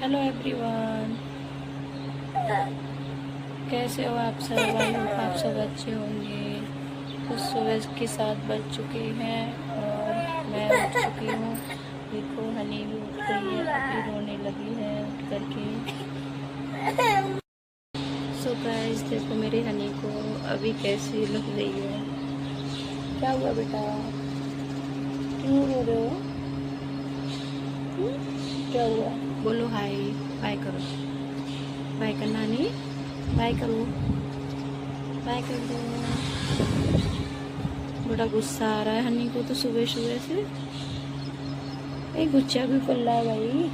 Hello everyone, कैसे हो आप सब? आई होप आप सब अच्छे होंगे। तो सुबह की 7 बज चुकी हैं और मैं उठ चुकी हूँ। देखो हनी भी उठ गई है, अभी रोने लगी है उठ करके। सो गाइस देखो मेरी हनी को अभी कैसी लग रही है। क्या हुआ बेटा, क्यों रो रहे हो? क्या हुआ? बोलो हाय, बाय करो, बाय करना नहीं, बाय करो, बाय कर दो। बड़ा गुस्सा आ रहा है हनी को तो सुबह सुबह से। एक गुस्सा भी कर रहा है भाई।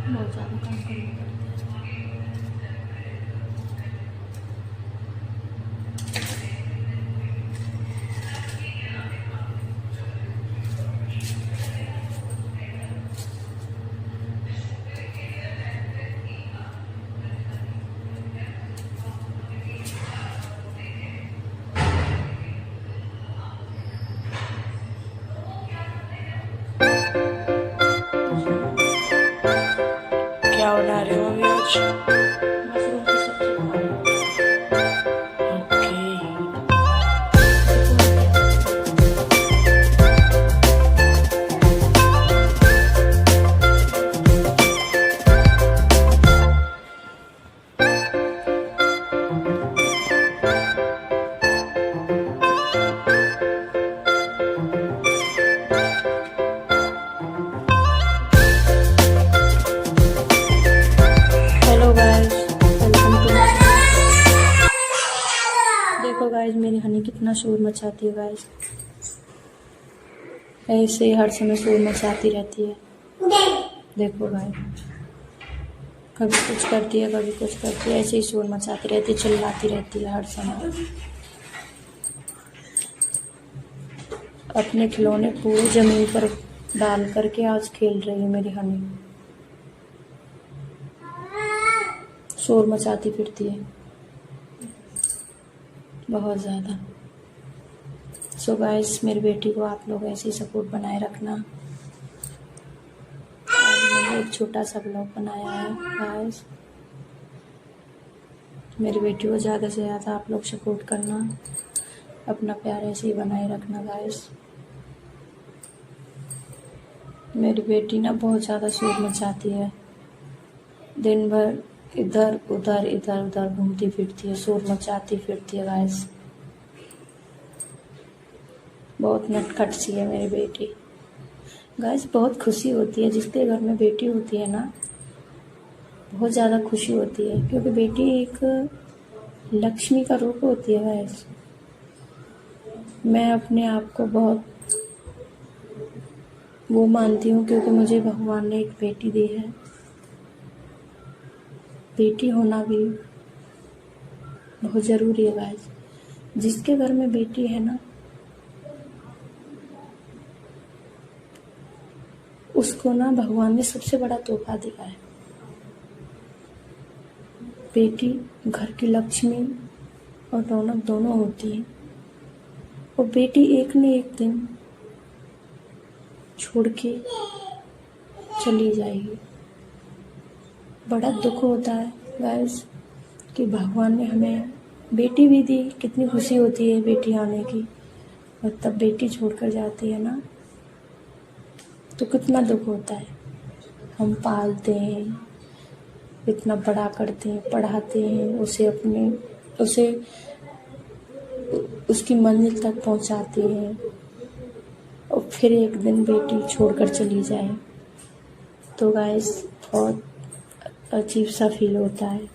बहुत ज़्यादा काम करना पड़ता है। क्या बना रहे हो अभी आज? मशरूम की सब्जी बना रही हूँ। ओके। देखो मैं क्या कर रही हूँ। Hello guys, welcome to my channel. देखो गाइस मेरी हनी कितना शोर मचाती है गाइस। ऐसे हर समय शोर मचाती रहती है। देखो गाइस, कभी कुछ करती है कभी कुछ करती है, ऐसे ही शोर मचाती रहती है, चिल्लाती रहती है हर समय। अपने खिलौने पूरे जमीन पर डाल करके आज खेल रही है मेरी हनी। शोर मचाती फिरती है बहुत ज़्यादा। सो गाइस मेरी बेटी को आप लोग ऐसे ही सपोर्ट बनाए रखना। और मैंने एक छोटा सा ब्लॉग बनाया है गाइस। मेरी बेटी को ज़्यादा से ज़्यादा आप लोग सपोर्ट करना, अपना प्यार ऐसे ही बनाए रखना गाइस। मेरी बेटी ना बहुत ज़्यादा शोर मचाती है, दिन भर इधर उधर घूमती फिरती है, शोर मचाती फिरती है गाइस। बहुत नटखट सी है मेरी बेटी गाइस। बहुत खुशी होती है जिसके घर में बेटी होती है ना, बहुत ज़्यादा खुशी होती है, क्योंकि बेटी एक लक्ष्मी का रूप होती है गाइस। मैं अपने आप को बहुत वो मानती हूँ क्योंकि मुझे भगवान ने एक बेटी दी है। बेटी होना भी बहुत ज़रूरी है गाइस। जिसके घर में बेटी है ना, उसको ना भगवान ने सबसे बड़ा तोहफा दिया है। बेटी घर की लक्ष्मी और रौनक दोनों होती है, और बेटी एक न एक दिन छोड़ के चली जाएगी। बड़ा दुख होता है गाइस कि भगवान ने हमें बेटी भी दी, कितनी खुशी होती है बेटी आने की, और तब बेटी छोड़कर जाती है ना, तो कितना दुख होता है। हम पालते हैं, इतना बड़ा करते हैं, पढ़ाते हैं, उसे उसकी मंजिल तक पहुंचाते हैं, और फिर एक दिन बेटी छोड़कर चली जाए तो गाइस बहुत अजीब सा फील होता है।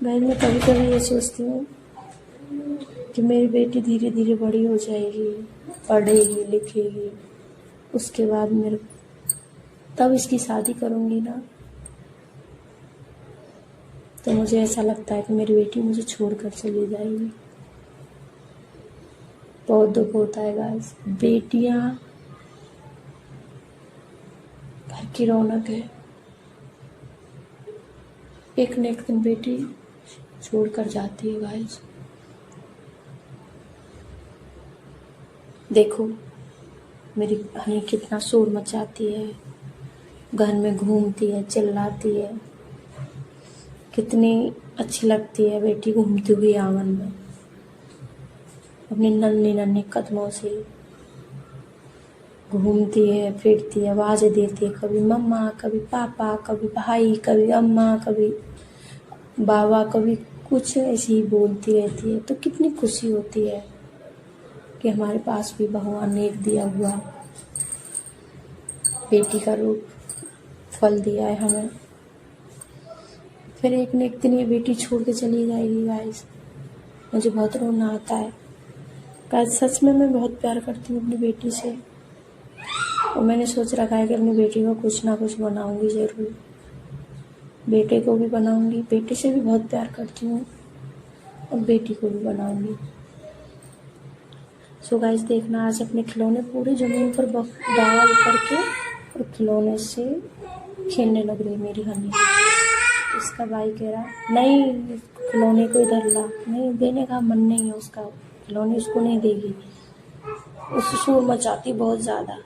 गाइस मैं कभी कभी ये सोचती हूँ कि मेरी बेटी धीरे धीरे बड़ी हो जाएगी, पढ़ेगी लिखेगी, उसके बाद तब इसकी शादी करूँगी ना, तो मुझे ऐसा लगता है कि मेरी बेटी मुझे छोड़कर चली जाएगी। बहुत दुख होता है गाइस। बेटियां घर की रौनक है, एक न एक दिन बेटी छोड़कर जाती है गाइस। देखो मेरी हनी कितना शोर मचाती है, घर में घूमती है, चिल्लाती है, कितनी अच्छी लगती है बेटी घूमती हुई आंगन में अपनी नन्ही नन्ही कदमों से घूमती है, फिरती है, आवाज़ें देती है, कभी मम्मा, कभी पापा, कभी भाई, कभी अम्मा, कभी बाबा, कभी कुछ ऐसी ही बोलती रहती है। तो कितनी खुशी होती है कि हमारे पास भी भगवान ने एक दिया हुआ बेटी का रूप फल दिया है हमें। फिर एक न एक दिन ये बेटी छोड़ के चली जाएगी गाइस। मुझे बहुत रोना आता है गाइस। सच में मैं बहुत प्यार करती हूँ अपनी बेटी से, और मैंने सोच रखा है कि अपनी बेटी को कुछ ना कुछ बनाऊंगी ज़रूर। बेटे को भी बनाऊंगी, बेटे से भी बहुत प्यार करती हूँ, और बेटी को भी बनाऊंगी। सो गाइस देखना, आज अपने खिलौने पूरे ज़मीन पर डाल करके और खिलौने से खेलने लग रही मेरी हनी। इसका भाई कह रहा नहीं, खिलौने को इधर ला, नहीं देने का मन नहीं है उसका, खिलौने उसको नहीं देगी। उससे शोर मचाती बहुत ज़्यादा।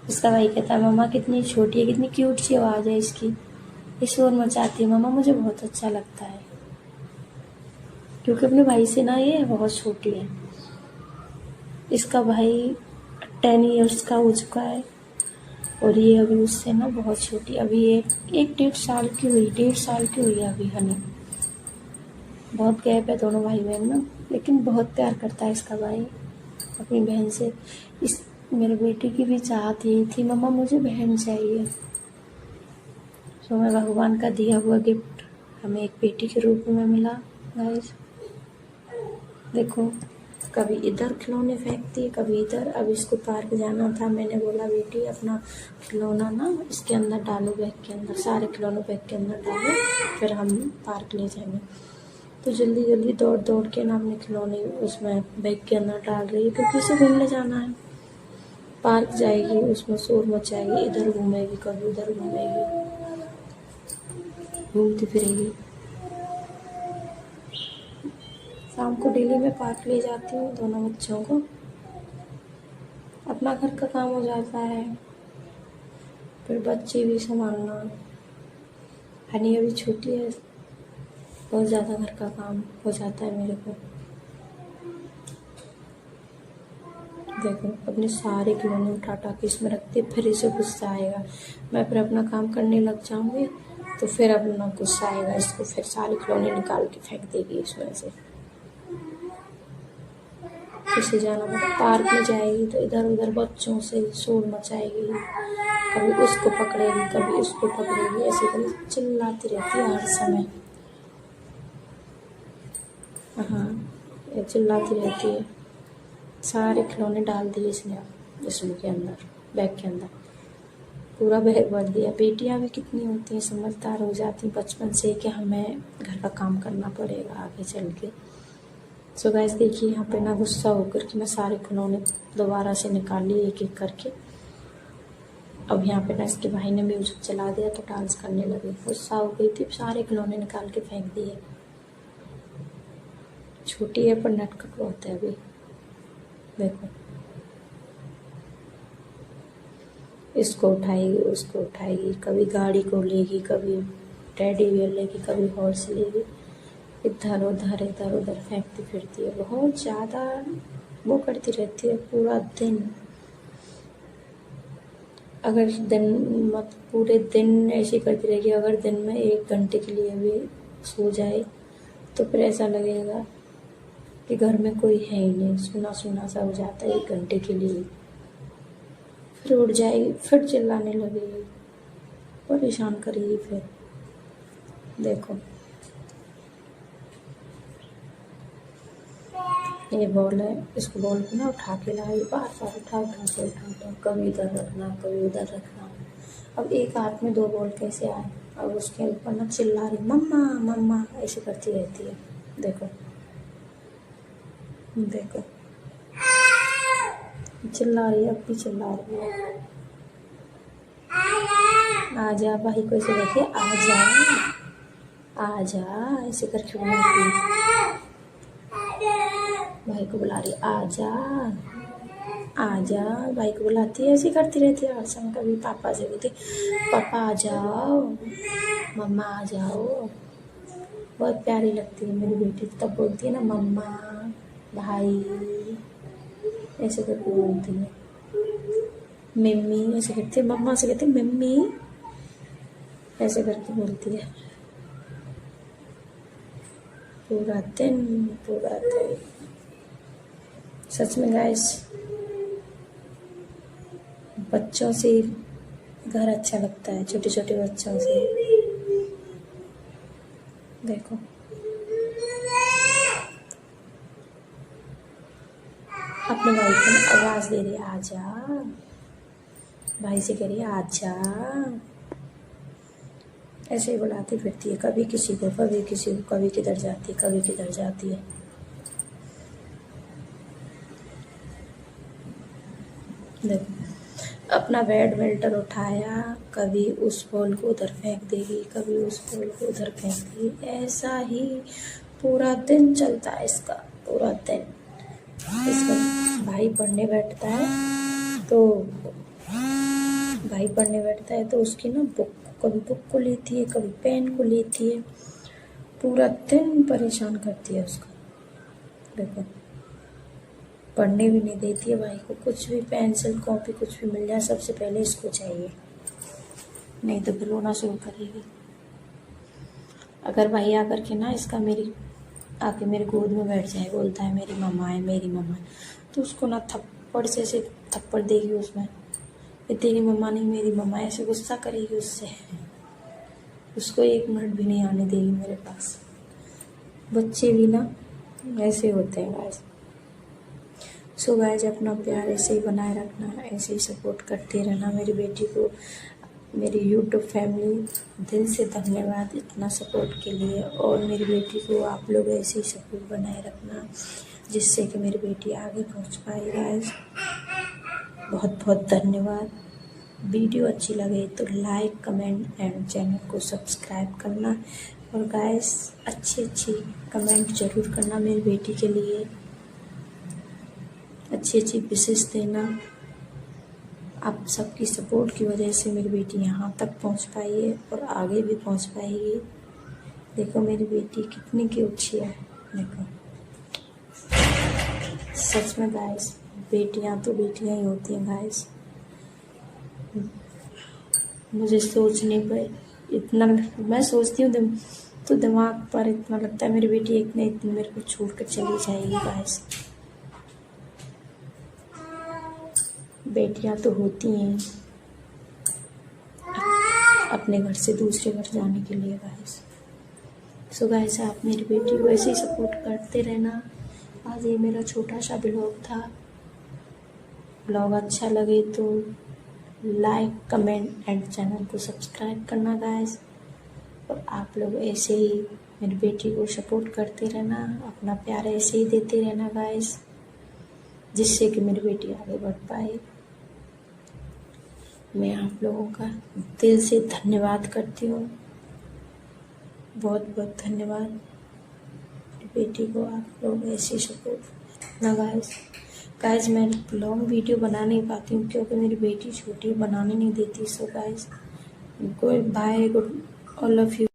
उसका भाई कहता है मम्मा कितनी छोटी है, कितनी क्यूट सी आवाज़ है इसकी, ये शोर मचाती है मम्मा। मुझे बहुत अच्छा लगता है क्योंकि अपने भाई से ना ये बहुत छोटी है। इसका भाई 10 इयर्स का हो चुका है और ये अभी उससे ना बहुत छोटी, अभी ये 1-1.5 साल की हुई, 1.5 साल की हुई है अभी हनी। बहुत गैप है दोनों भाई बहन में, लेकिन बहुत प्यार करता है इसका भाई अपनी बहन से। इस मेरे बेटी की भी चाहत यही थी, मम्मा मुझे बहन चाहिए। तो मैं भगवान का दिया हुआ गिफ्ट हमें एक बेटी के रूप में मिला गाइस। देखो कभी इधर खिलौने फेंकती है, कभी इधर। अब इसको पार्क जाना था, मैंने बोला बेटी अपना खिलौना ना इसके अंदर डालो, बैग के अंदर, सारे खिलौने बैग के अंदर डालो, फिर हम पार्क ले जाएंगे। तो जल्दी जल्दी दौड़ दौड़ के ना अपने खिलौने उसमें बैग के अंदर डाल रही है, क्योंकि उसे घूमने जाना है। पार्क जाएगी, उसमें शोर मचाएगी, इधर घूमेगी, कभी उधर घूमेगी, घूमती फिरेगी। शाम को डेली मैं पार्क ले जाती हूँ दोनों बच्चों को। अपना घर का काम हो जाता है, फिर बच्चे भी संभालना। हनी अभी छोटी है, बहुत ज़्यादा घर का काम हो जाता है मेरे को। देखो अपने सारे खिलौने उठा के इसमें रखते, फिर इसे गुस्सा आएगा। मैं फिर अपना काम करने लग जाऊँगी तो फिर अपना गुस्सा आएगा इसको, फिर सारे खिलौने निकाल के फेंक देगी इसमें से। इसे जाना पड़ता, पार्क में जाएगी तो इधर उधर बच्चों से शोर मचाएगी, कभी उसको पकड़ेगी, कभी उसको पकड़ेगी, ऐसे करके चिल्लाती रहती है हर समय। हाँ ये चिल्लाती रहती है। सारे खिलौने डाल दिए इसने इसमें के अंदर, बैग के अंदर। पूरा बैग भर दिया। बेटियां भी कितनी होती हैं, समझदार हो जाती हैं बचपन से कि हमें घर का काम करना पड़ेगा आगे चल के। सो गाइस देखिए यहाँ पे ना गुस्सा होकर के मैं सारे खिलौने दोबारा से निकाल लिए एक एक करके। अब यहाँ पे ना इसके भाई ने म्यूजिक चला दिया तो डांस करने लगे। गुस्सा हो गई थी, सारे खिलौने निकाल के फेंक दिए। छोटी है पर नटखट बहुत है अभी। देखो इसको उठाएगी, उसको उठाएगी, कभी गाड़ी को लेगी, कभी टेडी बियर लेगी, कभी हॉर्स लेगी, इधर उधर फेंकती फिरती है। बहुत ज़्यादा वो करती रहती है पूरा दिन। अगर दिन मत पूरे दिन ऐसे करती रहेगी, अगर दिन में 1 घंटे के लिए भी सो जाए तो फिर ऐसा लगेगा कि घर में कोई है ही नहीं, सुना सुना सा हो जाता है 1 घंटे के लिए। फिर उठ जाएगी, फिर चिल्लाने लगेगी, परेशान करेगी। फिर देखो ये बॉल है, इसको बॉल को ना उठा के लाई, बार बार उठा, कभी इधर रखना कभी उधर रखना। अब एक हाथ में 2 बॉल कैसे आए। अब उसके ऊपर ना चिल्ला रही मम्मा मम्मा ऐसे करती रहती है। देखो देखो चिल्ला रही है, अब भी चिल्ला रही है। आजा भाई को ऐसे देखिए, आजा आजा ऐसे करके बुलाती है। भाई को बुला रही है, आजा आजा भाई को बुलाती है, ऐसे करती रहती है। हर समय कभी पापा से बोलती पापा आ जाओ, मम्मा आ जाओ। बहुत प्यारी लगती है मेरी बेटी। तब बोलती है ना मम्मा भाई ऐसे करके बोलती है। मम्मी ऐसे करती है, मम्मा से कहती है मम्मी ऐसे करके बोलती है। पूरा दिन सच में गाइस बच्चों से घर अच्छा लगता है, छोटे छोटे बच्चों से। देखो अपने भाई को आवाज दे रही है, आजा। भाई से कह रही है आजा, ऐसे ही बुलाती फिरती है। कभी किसी को कभी किसी को, कभी किधर जाती है कभी किधर जाती है। देखो अपना बैडमिंटन उठाया, कभी उस बॉल को उधर फेंक देगी, कभी उस बॉल को उधर फेंक देगी। ऐसा ही पूरा दिन चलता है इसका, पूरा दिन। इसका भाई पढ़ने बैठता है तो उसकी ना बुक, कभी बुक को लेती है कभी पेन को लेती है। पूरा दिन परेशान करती है उसको। देखो पढ़ने भी नहीं देती है भाई को। कुछ भी पेंसिल कॉपी कुछ भी मिल जाए सबसे पहले इसको चाहिए, नहीं तो फिर रोना शुरू करेगी। अगर भाई आकर के ना इसका आके मेरे गोद में बैठ जाए, बोलता है मेरी मम्मा है मेरी मम्मा है, तो उसको ना थप्पड़ से ऐसे थप्पड़ देगी उसमें, तेरी मम्मा नहीं मेरी मम्मा, ऐसे गुस्सा करेगी उससे। उसको 1 मिनट भी नहीं आने देगी मेरे पास। बच्चे भी ना ऐसे होते हैं गाइस। सो गाइस अपना प्यार ऐसे ही बनाए रखना, ऐसे ही सपोर्ट करते रहना मेरी बेटी को। मेरी यूट्यूब फैमिली दिल से धन्यवाद इतना सपोर्ट के लिए। और मेरी बेटी को आप लोग ऐसे ही सपोर्ट बनाए रखना, जिससे कि मेरी बेटी आगे पहुंच पाए। गाइस बहुत बहुत धन्यवाद। वीडियो अच्छी लगे तो लाइक कमेंट एंड चैनल को सब्सक्राइब करना। और गाइस अच्छी कमेंट ज़रूर करना मेरी बेटी के लिए, अच्छी विशेष देना। आप सबकी सपोर्ट की वजह से मेरी बेटी यहाँ तक पहुँच पाई है और आगे भी पहुँच पाएगी। देखो मेरी बेटी कितनी क्यूट सी है। देखो सच में गाइस बेटियाँ तो बेटियाँ ही होती हैं गाइस। मुझे सोचने पर इतना, मैं सोचती हूँ तो दिमाग पर इतना लगता है मेरी बेटी एक न एक दिन मेरे को छोड़ कर चली जाएगी गाइस। बेटियां तो होती हैं अपने घर से दूसरे घर जाने के लिए गाइस। सो गाइस आप मेरी बेटी को ऐसे ही सपोर्ट करते रहना। आज ये मेरा छोटा सा ब्लॉग था। ब्लॉग अच्छा लगे तो लाइक कमेंट एंड चैनल को सब्सक्राइब करना गाइस। और आप लोग ऐसे ही मेरी बेटी को सपोर्ट करते रहना, अपना प्यार ऐसे ही देते रहना गाइस, जिससे कि मेरी बेटी आगे बढ़ पाए। मैं आप लोगों का दिल से धन्यवाद करती हूँ, बहुत बहुत धन्यवाद। मेरी बेटी को आप लोग ऐसे सपोर्ट ना गाइस। मैं लॉन्ग वीडियो बना नहीं पाती हूँ क्योंकि मेरी बेटी छोटी बनाने नहीं देती। So guys, good bye, good all of you.